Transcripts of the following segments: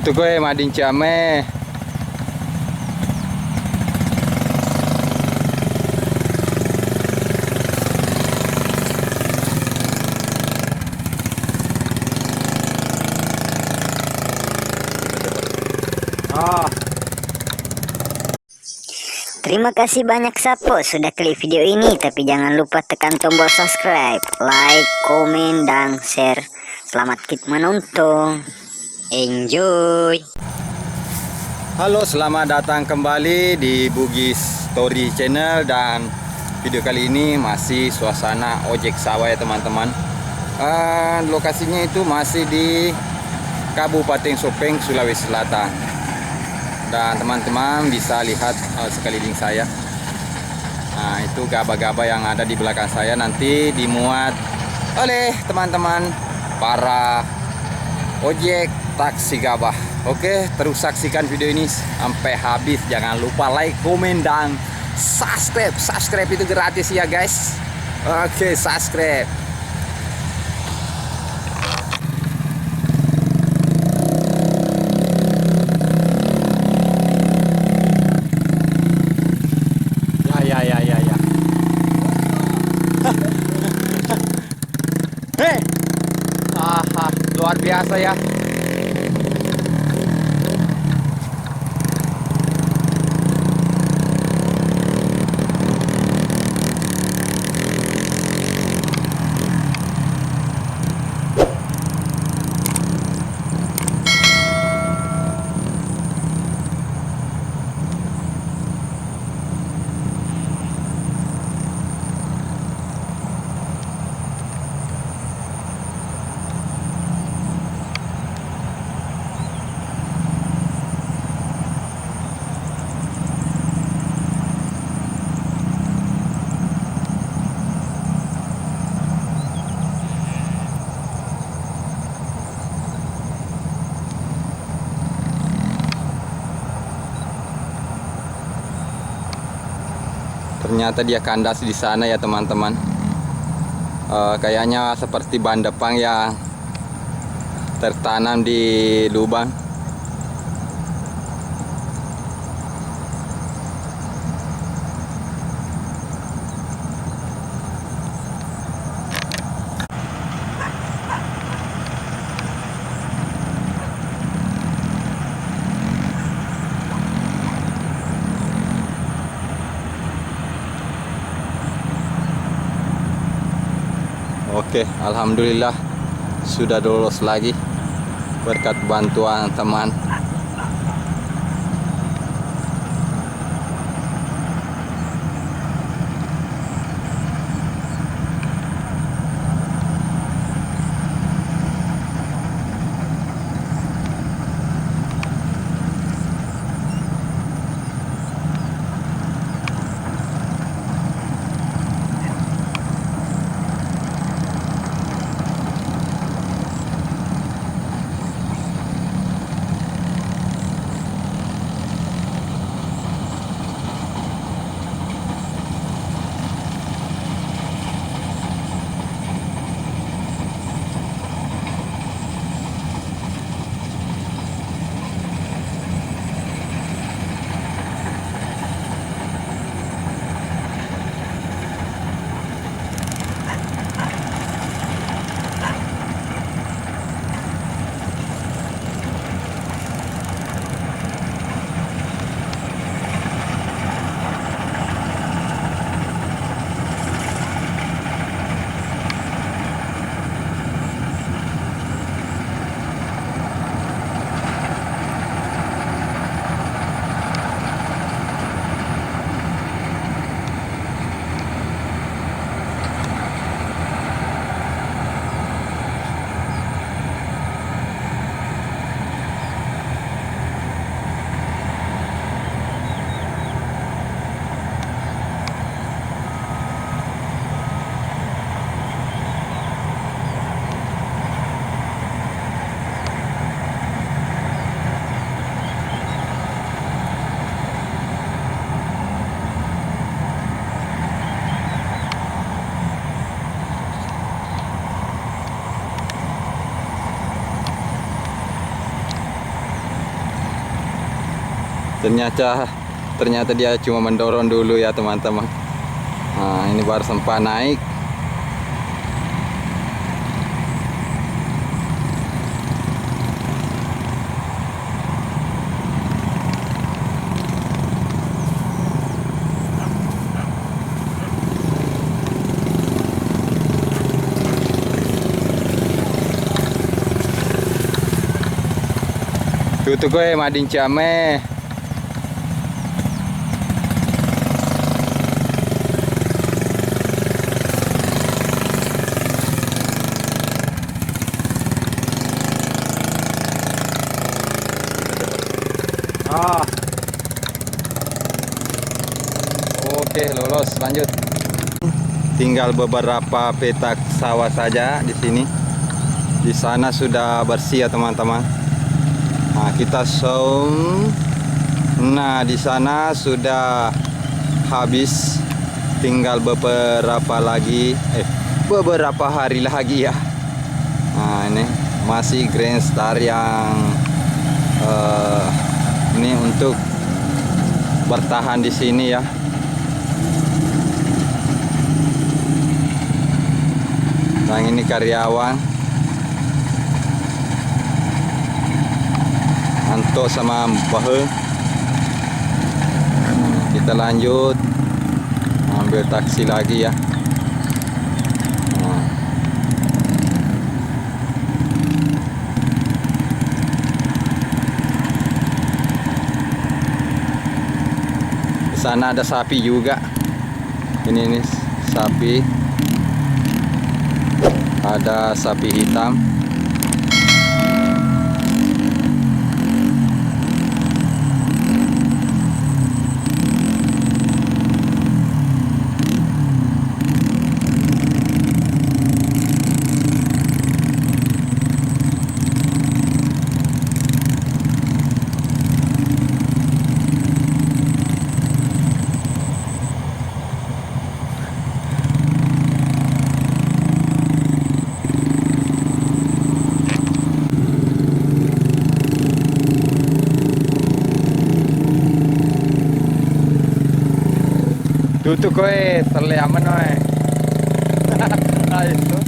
Itu gue mading ciame. Terima kasih banyak Sapo sudah klik video ini, tapi jangan lupa tekan tombol subscribe, like, komen, dan share. Selamat menonton. Enjoy. Halo, selamat datang kembali di Bugis Story Channel, dan video kali ini masih suasana ojek sawah ya teman-teman. Lokasinya itu masih di Kabupaten Sopeng, Sulawesi Selatan. Dan teman-teman bisa lihat sekeliling saya. Nah, itu gabah-gabah yang ada di belakang saya nanti dimuat oleh teman-teman para ojek taksi gabah. Oke, terus saksikan video ini sampai habis. Jangan lupa like, komen, dan subscribe. Subscribe itu gratis ya guys. Oke, subscribe. Ya. Hei, luar biasa ya. Ternyata dia kandas di sana ya teman-teman. Kayaknya seperti ban depan yang tertanam di lubang. Oke, alhamdulillah sudah lolos lagi berkat bantuan teman. Ternyata dia cuma mendorong dulu ya teman-teman. Nah, ini baru sempat naik. Tutu kowe mading came. Oke, lolos, lanjut. Tinggal beberapa petak sawah saja di sini. Di sana sudah bersih ya teman-teman. Nah, kita zoom. Nah, di sana sudah habis. Tinggal beberapa hari lagi ya. Nah, ini masih Grand Star yang ini untuk bertahan di sini ya. Yang ini karyawan Anto sama Bahe. Kita lanjut ambil taksi lagi ya. Di sana ada sapi juga. Ini sapi. Ada sapi hitam. Tutu kowe terliaman wae. Itu.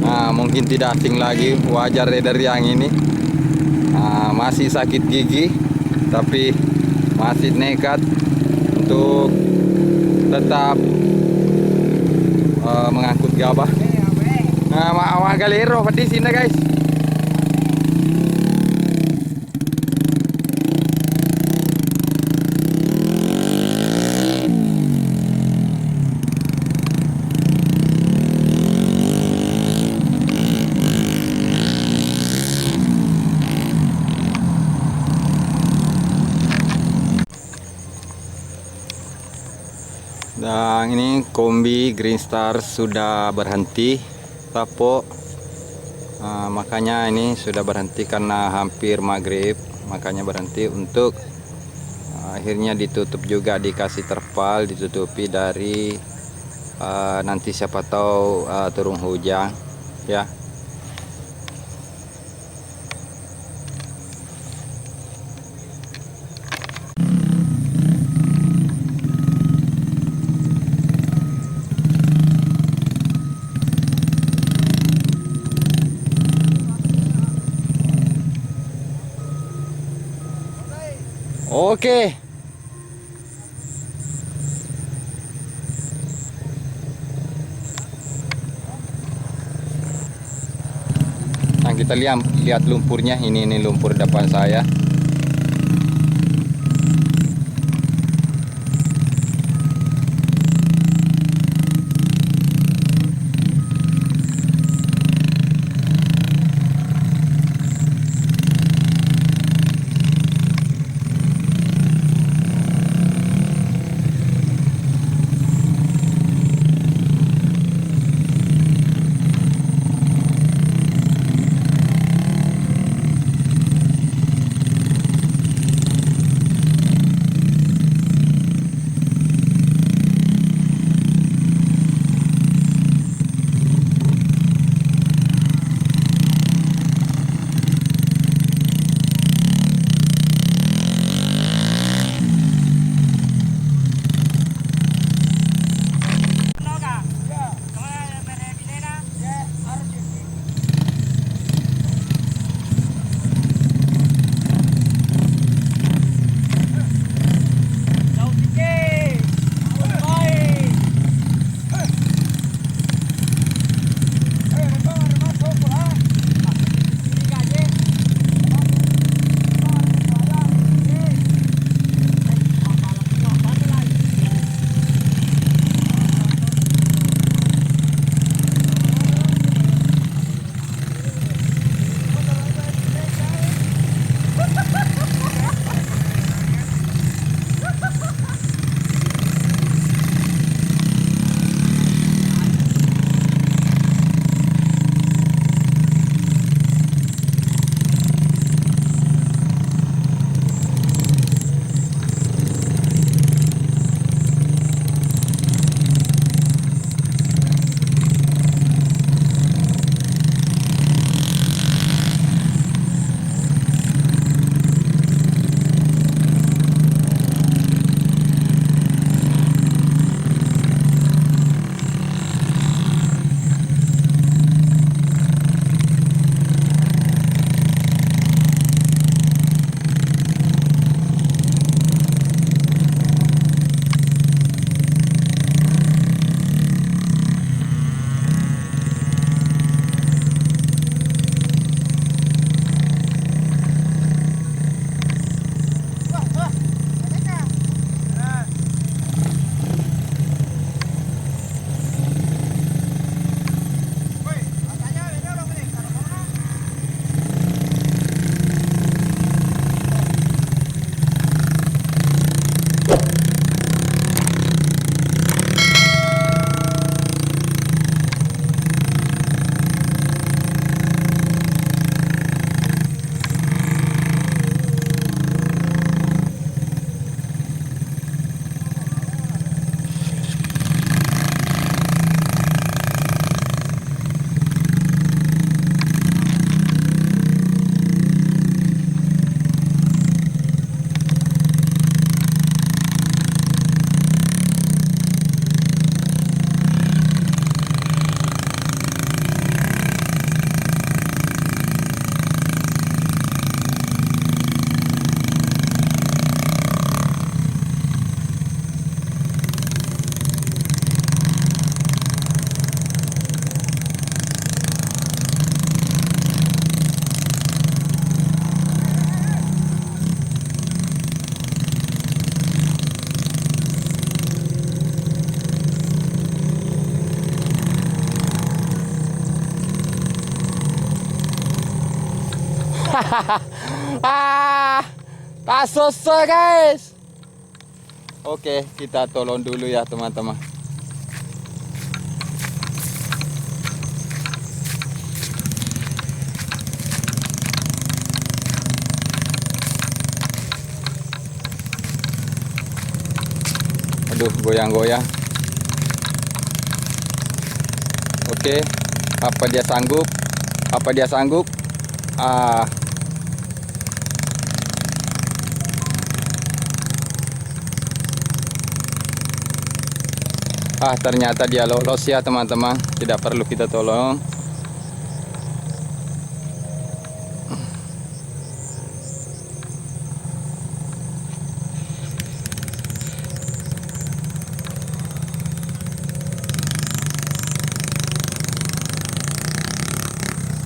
Nah, mungkin tidak asing lagi wajar dari yang ini. Nah, masih sakit gigi tapi masih nekat untuk tetap mengangkut gabah. Nah, awal galero pedis ini guys. Dan ini kombi Green Star sudah berhenti tapo. Makanya ini sudah berhenti karena hampir maghrib, makanya berhenti untuk akhirnya ditutup juga, dikasih terpal, ditutupi dari nanti siapa tahu turun hujan ya. Oke. Nah, kita lihat lumpurnya. Ini lumpur depan saya. Tak selesai guys. Oke, kita tolong dulu ya teman-teman. Aduh, goyang-goyang. Oke, apa dia sanggup? Apa dia sanggup? Ternyata dia lolos ya teman-teman. Tidak perlu kita tolong.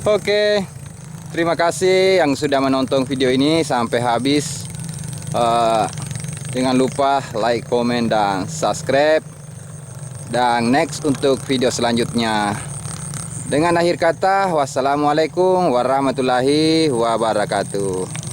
Oke, terima kasih yang sudah menonton video ini sampai habis. Jangan lupa like, komen, dan subscribe. Dan next untuk video selanjutnya. Dengan akhir kata, wassalamualaikum warahmatullahi wabarakatuh.